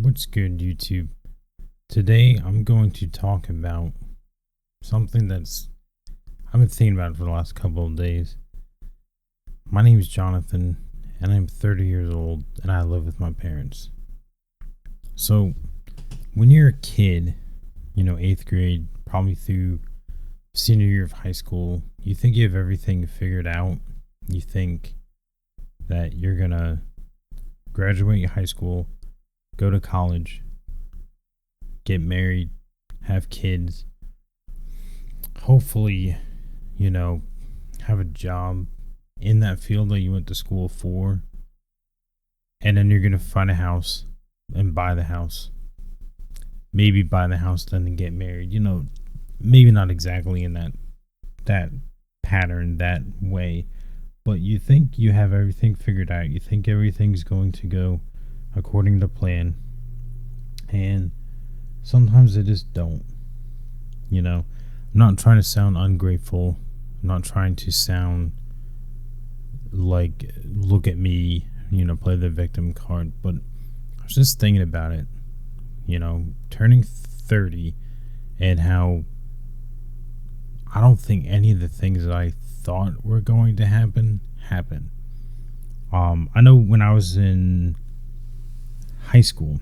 What's good, YouTube? Today I'm going to talk about something I've been thinking about for the last couple of days. My name is Jonathan, and I'm 30 years old, and I live with my parents. So, when you're a kid, 8th grade, probably through senior year of high school, you think you have everything figured out. You think that you're gonna graduate high school, go to college, get married, have kids, hopefully, have a job in that field that you went to school for, and then you're going to find a house and buy the house. Maybe buy the house, then get married. Maybe not exactly in that pattern, that way, but you think you have everything figured out. You think everything's going to go according to plan, and sometimes they just don't. I'm not trying to sound ungrateful. I'm not trying to sound like, look at me, play the victim card. But I was just thinking about it, turning 30, and how I don't think any of the things that I thought were going to happen. I know when I was in high school,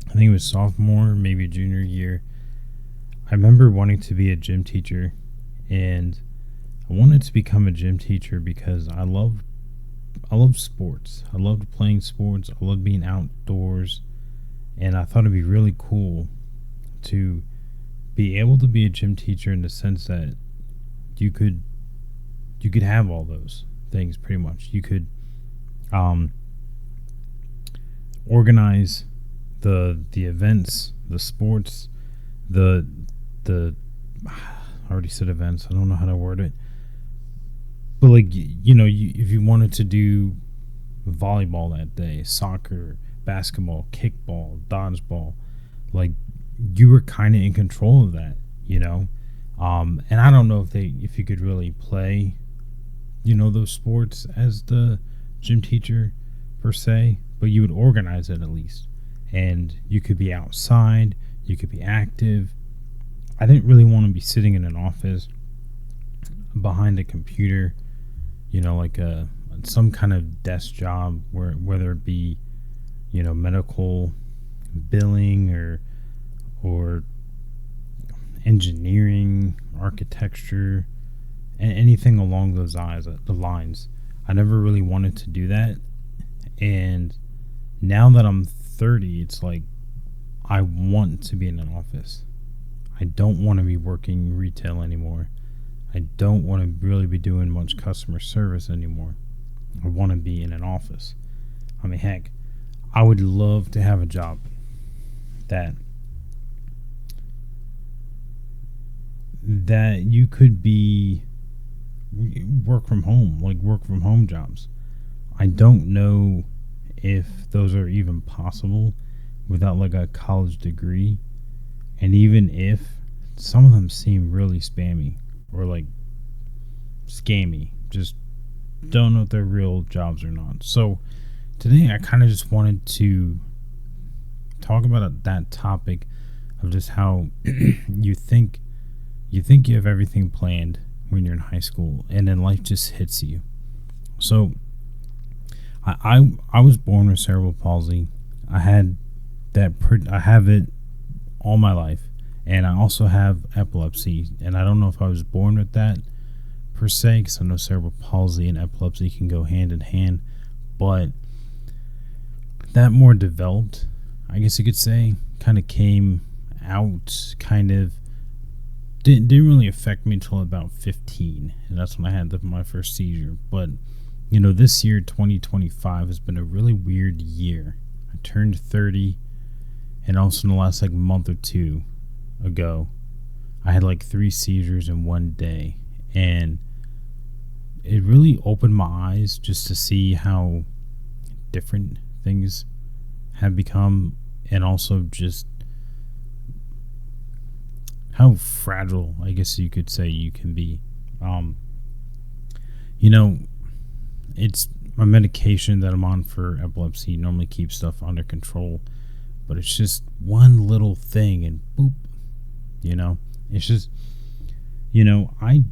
I think it was sophomore, maybe junior year, I remember wanting to be a gym teacher, and I wanted to become a gym teacher because I love sports. I loved playing sports. I loved being outdoors, and I thought it'd be really cool to be able to be a gym teacher in the sense that you could have all those things pretty much. You could organize the events, the sports, the I already said events. I don't know how to word it, but if you wanted to do volleyball that day, soccer, basketball, kickball, dodgeball, like, you were kind of in control of that, and I don't know if you could really play, those sports as the gym teacher per se, but you would organize it at least, and you could be outside, you could be active. I didn't really want to be sitting in an office behind a computer, like some kind of desk job, whether it be, medical, billing, or engineering, architecture, and anything along those lines. I never really wanted to do that, and now that I'm 30, it's like I want to be in an office. I don't want to be working retail anymore. I don't want to really be doing much customer service anymore. I want to be in an office. I mean, heck, I would love to have a job that you could be work from home jobs. I don't know if those are even possible without like a college degree. And even if, some of them seem really spammy or like scammy, just don't know if they're real jobs or not. So today I kind of just wanted to talk about that topic of just how you think you have everything planned when you're in high school, and then life just hits you. So I was born with cerebral palsy. I have it all my life, and I also have epilepsy, and I don't know if I was born with that per se, because I know cerebral palsy and epilepsy can go hand in hand, but that more developed, I guess you could say, kind of came out, didn't really affect me until about 15, and that's when I had my first seizure. But this year, 2025, has been a really weird year. I turned 30, and also in the last month or two ago, I had 3 seizures in one day, and it really opened my eyes just to see how different things have become, and also just how fragile, I guess you could say, you can be. It's my medication that I'm on for epilepsy normally keeps stuff under control, but it's just one little thing and boop, it's just, I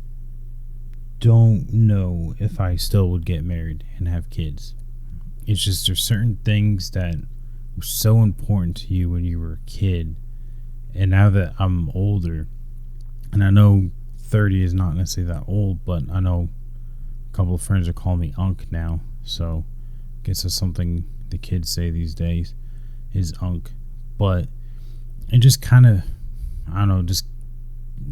don't know if I still would get married and have kids. It's just there's certain things that were so important to you when you were a kid, and now that I'm older, and I know 30 is not necessarily that old, but I know a couple of friends are calling me Unc now, so I guess that's something the kids say these days is Unc. But it just kind of, I don't know, just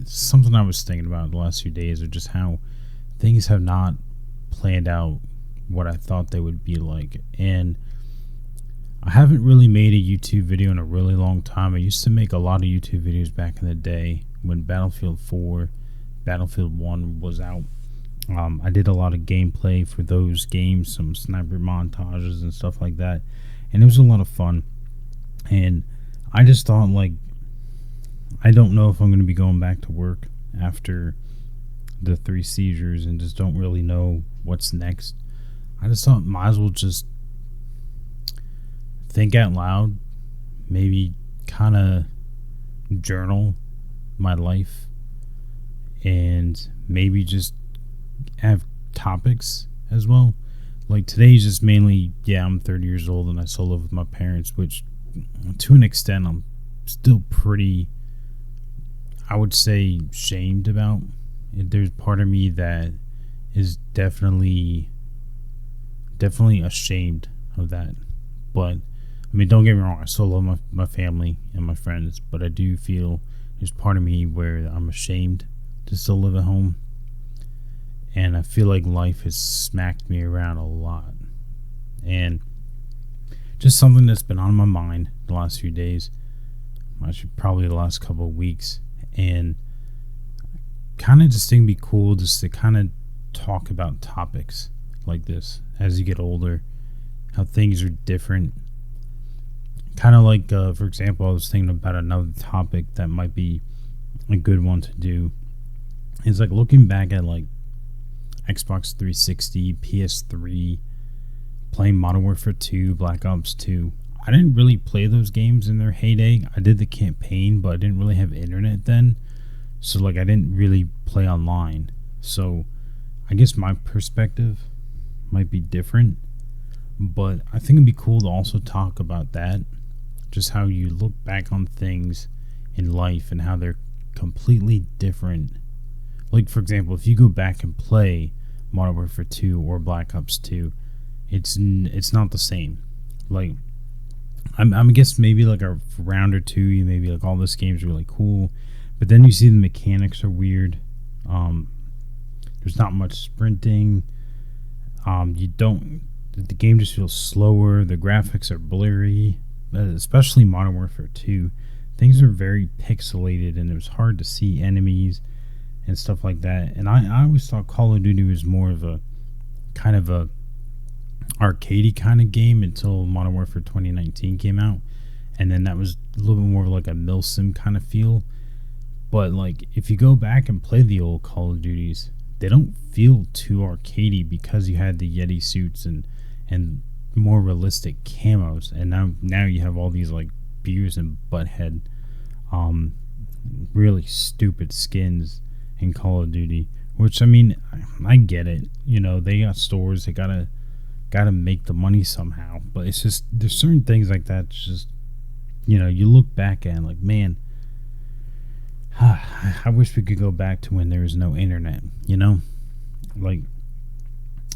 something I was thinking about the last few days, or just how things have not planned out what I thought they would be like. And I haven't really made a YouTube video in a really long time. I used to make a lot of YouTube videos back in the day when Battlefield 4, Battlefield 1 was out. I did a lot of gameplay for those games, some sniper montages and stuff like that, and it was a lot of fun. And I just thought, like, I don't know if I'm going to be going back to work after the 3 seizures, and just don't really know what's next. I just thought might as well just think out loud, maybe kind of journal my life, and maybe just have topics as well. Like today's just mainly, I'm 30 years old and I still live with my parents, which to an extent I'm still pretty, I would say, shamed about. There's part of me that is definitely ashamed of that. But I mean, don't get me wrong, I still love my family and my friends, but I do feel there's part of me where I'm ashamed to still live at home. And I feel like life has smacked me around a lot. And just something that's been on my mind the last few days, actually probably the last couple of weeks. And kind of just think it'd be cool just to kind of talk about topics like this as you get older, how things are different. Kind of like, for example, I was thinking about another topic that might be a good one to do. It's like looking back at like Xbox 360, PS3, playing Modern Warfare 2, Black Ops 2. I didn't really play those games in their heyday. I did the campaign, but I didn't really have internet then. So like I didn't really play online. So I guess my perspective might be different. But I think it'd be cool to also talk about that. Just how you look back on things in life and how they're completely different. Like, for example, if you go back and play Modern Warfare 2 or Black Ops 2, it's not the same. Like, I guess maybe like a round or two, you maybe like, all this game's really cool, but then you see the mechanics are weird. There's not much sprinting. The game just feels slower. The graphics are blurry, especially Modern Warfare 2. Things are very pixelated, and it was hard to see enemies and stuff like that. And I always thought Call of Duty was more of a kind of a arcadey kind of game until Modern Warfare 2019 came out, and then that was a little bit more like a milsim kind of feel. But like if you go back and play the old Call of Duties, they don't feel too arcadey because you had the Yeti suits and more realistic camos, and now you have all these like Beerus and Butthead really stupid skins in Call of Duty, which I mean, I get it. They got stores, they gotta make the money somehow. But it's just, there's certain things like that. It's just, you look back at it like, man, I wish we could go back to when there was no internet. Like,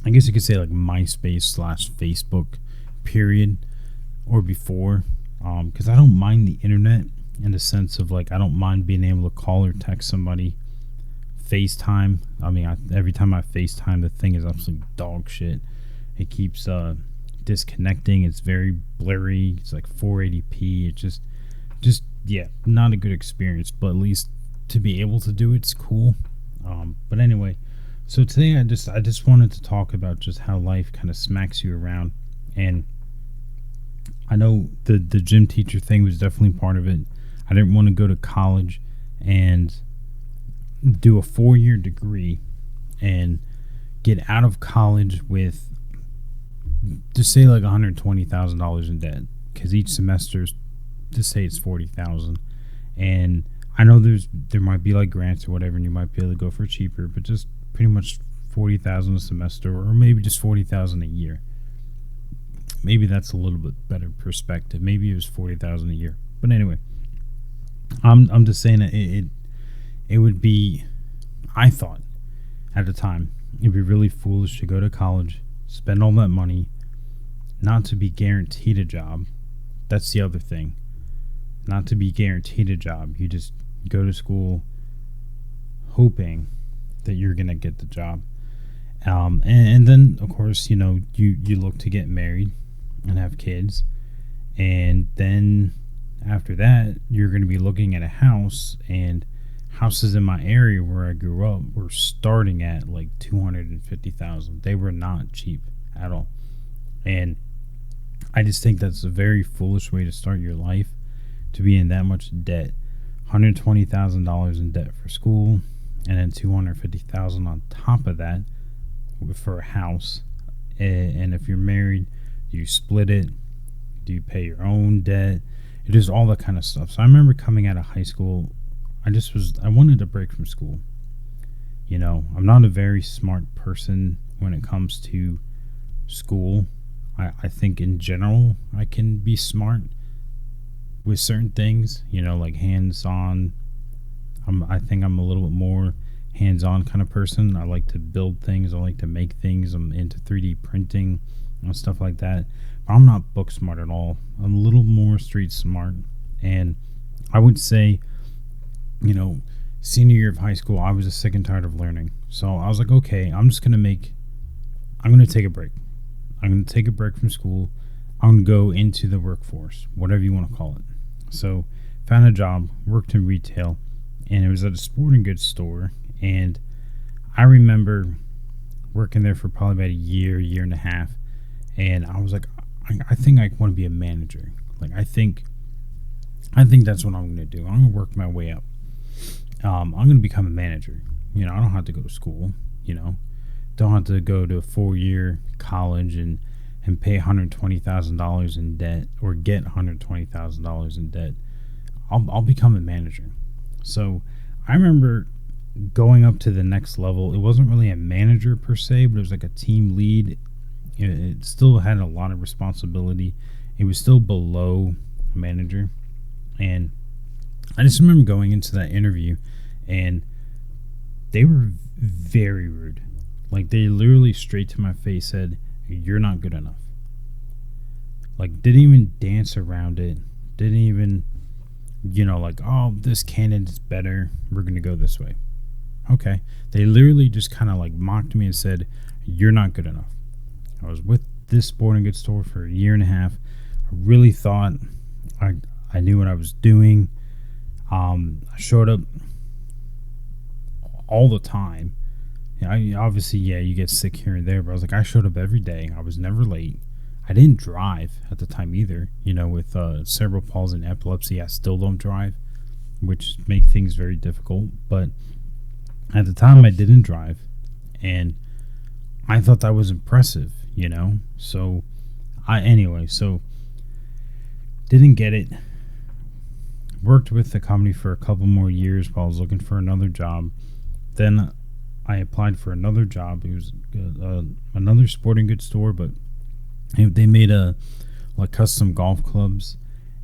I guess you could say like MySpace/Facebook period or before, because I don't mind the internet in the sense of like I don't mind being able to call or text somebody. FaceTime, I mean, every time I FaceTime, the thing is absolutely dog shit. It keeps disconnecting. It's very blurry. It's like 480p. It's just not a good experience. But at least to be able to do it's cool. But anyway, so today I just wanted to talk about just how life kind of smacks you around. And I know the gym teacher thing was definitely part of it. I didn't want to go to college and do a 4-year degree and get out of college with, just say, like $120,000 in debt, because each semester's just say it's 40,000, and I know there might be like grants or whatever, and you might be able to go for cheaper, but just pretty much 40,000 a semester, or maybe just 40,000 a year. Maybe that's a little bit better perspective. Maybe it was 40,000 a year, but anyway, I'm just saying that it would be. I thought at the time it'd be really foolish to go to college, spend all that money, not to be guaranteed a job. That's the other thing. Not to be guaranteed a job. You just go to school hoping that you're going to get the job. And then, of course, you look to get married and have kids. And then after that, you're going to be looking at a house. And houses in my area where I grew up were starting at like $250,000. They were not cheap at all. And I just think that's a very foolish way to start your life, to be in that much debt. $120,000 in debt for school, and then $250,000 on top of that for a house. And if you're married, do you split it? Do you pay your own debt? It is all that kind of stuff. So I remember coming out of high school, I wanted a break from school. I'm not a very smart person when it comes to school. I think in general I can be smart with certain things, like hands-on. I think I'm a little bit more hands-on kind of person. I like to build things. I like to make things. I'm into 3D printing and stuff like that. But I'm not book smart at all. I'm a little more street smart. And I would say, senior year of high school, I was just sick and tired of learning. So I was like, okay, I'm going to take a break. I'm going to take a break from school. I'm going to go into the workforce, whatever you want to call it. So found a job, worked in retail, and it was at a sporting goods store. And I remember working there for probably about a year and a half. And I was like, I think I want to be a manager. Like, I think that's what I'm going to do. I'm going to work my way up. I'm going to become a manager. I don't have to go to school, Don't have to go to a 4-year college and pay $120,000 in debt, or get $120,000 in debt. I'll become a manager. So I remember going up to the next level. It wasn't really a manager per se, but it was like a team lead. It still had a lot of responsibility. It was still below manager. And I just remember going into that interview, and they were very rude. Like, they literally straight to my face said, "You're not good enough." Like, didn't even dance around it. Didn't even, like, "Oh, this candidate's better. We're going to go this way." Okay. They literally just kind of like mocked me and said, "You're not good enough." I was with this sporting goods store for a year and a half. I really thought I knew what I was doing. I showed up all the time. Obviously, you get sick here and there, but I was like, I showed up every day. I was never late. I didn't drive at the time either. With cerebral palsy and epilepsy, I still don't drive, which make things very difficult. But at the time, I didn't drive, and I thought that was impressive, So, so didn't get it. Worked with the company for a couple more years while I was looking for another job. Then I applied for another job. It was another sporting goods store, but they made custom golf clubs.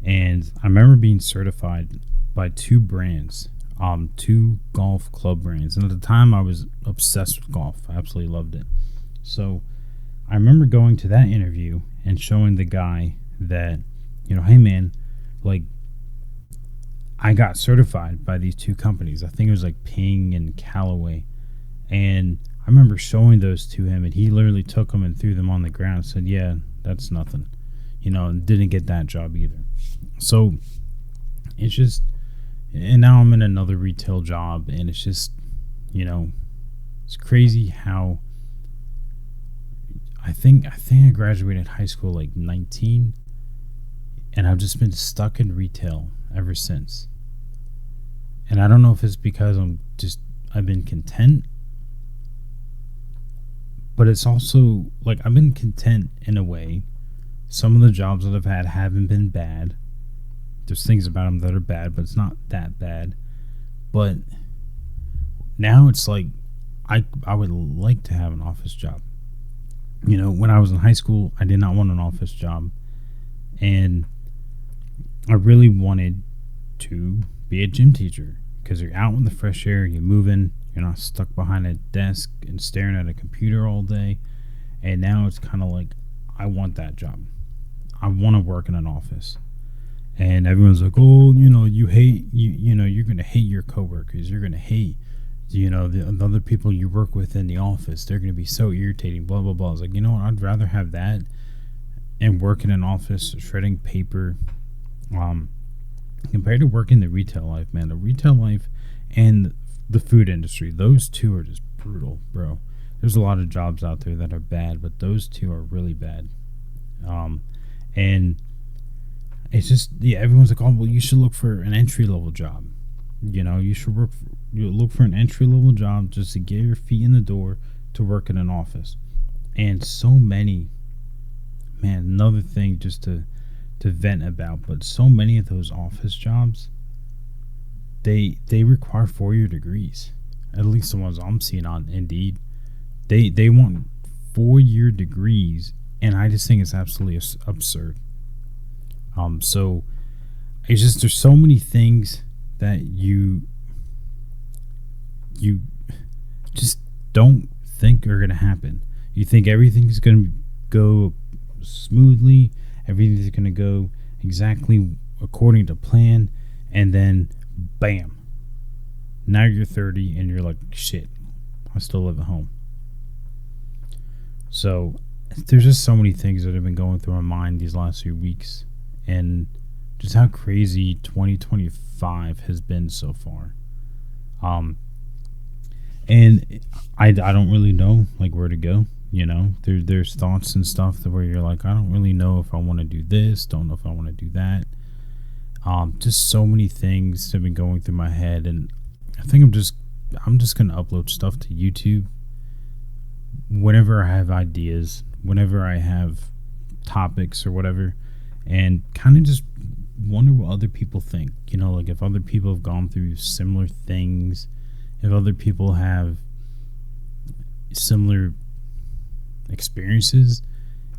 And I remember being certified by two brands, two golf club brands. And at the time, I was obsessed with golf. I absolutely loved it. So I remember going to that interview and showing the guy that, hey man, like, I got certified by these two companies. I think it was like Ping and Callaway. And I remember showing those to him, and he literally took them and threw them on the ground and said, "Yeah, that's nothing." And didn't get that job either. So it's just, and now I'm in another retail job, and it's just, it's crazy how I think I graduated high school like 19, and I've just been stuck in retail ever since. And I don't know if it's because I've been content, but it's also like I've been content in a way. Some of the jobs that I've had haven't been bad, There's things about them that are bad, but it's not that bad. But now it's like I would like to have an office job. When I was in high school, I did not want an office job, and I really wanted to be a gym teacher because you're out in the fresh air, you're moving, you're not stuck behind a desk and staring at a computer all day. And now it's kind of like, I want that job. I want to work in an office. And everyone's like, oh, you hate, you're going to hate your coworkers. You're going to hate, the other people you work with in the office. They're going to be so irritating, blah, blah, blah. It's like, I'd rather have that and work in an office, shredding paper, compared to working the retail life, man. The retail life and the food industry, those two are just brutal, bro. There's a lot of jobs out there that are bad, but those two are really bad. And it's just, everyone's like, oh, well, you should look for an entry-level job. You should look for an entry-level job just to get your feet in the door to work in an office. And so many, man, another thing just to vent about, but so many of those office jobs, they require 4-year degrees. At least the ones I'm seeing on Indeed. They want 4-year degrees, and I just think it's absolutely absurd. So it's just, there's so many things that you just don't think are gonna happen. You think everything's gonna go smoothly, everything's gonna go exactly according to plan, and then bam, now you're 30 and you're like, shit, I still live at home. So there's just so many things that have been going through my mind these last few weeks, and just how crazy 2025 has been so far. And I don't really know like where to go. There's thoughts and stuff that where you're like, I don't really know if I want to do this, don't know if I want to do that. Just so many things have been going through my head, and I think I'm just gonna upload stuff to YouTube whenever I have ideas, whenever I have topics or whatever, and kind of just wonder what other people think. Like if other people have gone through similar things, if other people have similar experiences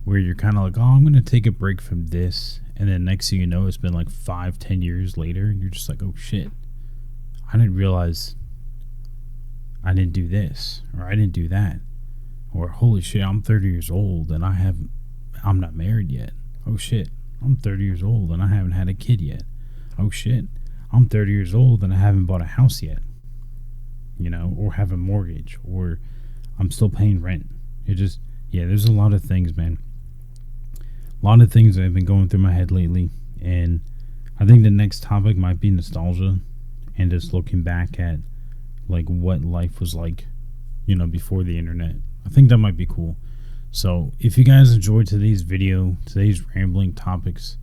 where you're kind of like, oh, I'm going to take a break from this, and then next thing you know, it's been like 5-10 years later, and you're just like, oh shit, I didn't realize I didn't do this, or I didn't do that, or holy shit, I'm 30 years old and I'm not married yet. Oh shit, I'm 30 years old and I haven't had a kid yet. Oh shit, I'm 30 years old and I haven't bought a house yet, or have a mortgage, or I'm still paying rent. It just, there's a lot of things, man. A lot of things that have been going through my head lately, and I think the next topic might be nostalgia and just looking back at like what life was like, before the internet. I think that might be cool. So if you guys enjoyed today's video, today's rambling topics,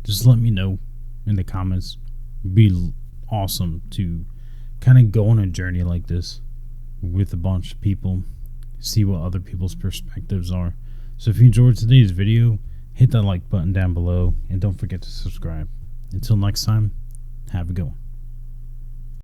just let me know in the comments. It'd be awesome to kind of go on a journey like this with a bunch of people, see what other people's perspectives are. So if you enjoyed today's video, hit that like button down below, and don't forget to subscribe. Until next time, have a good one.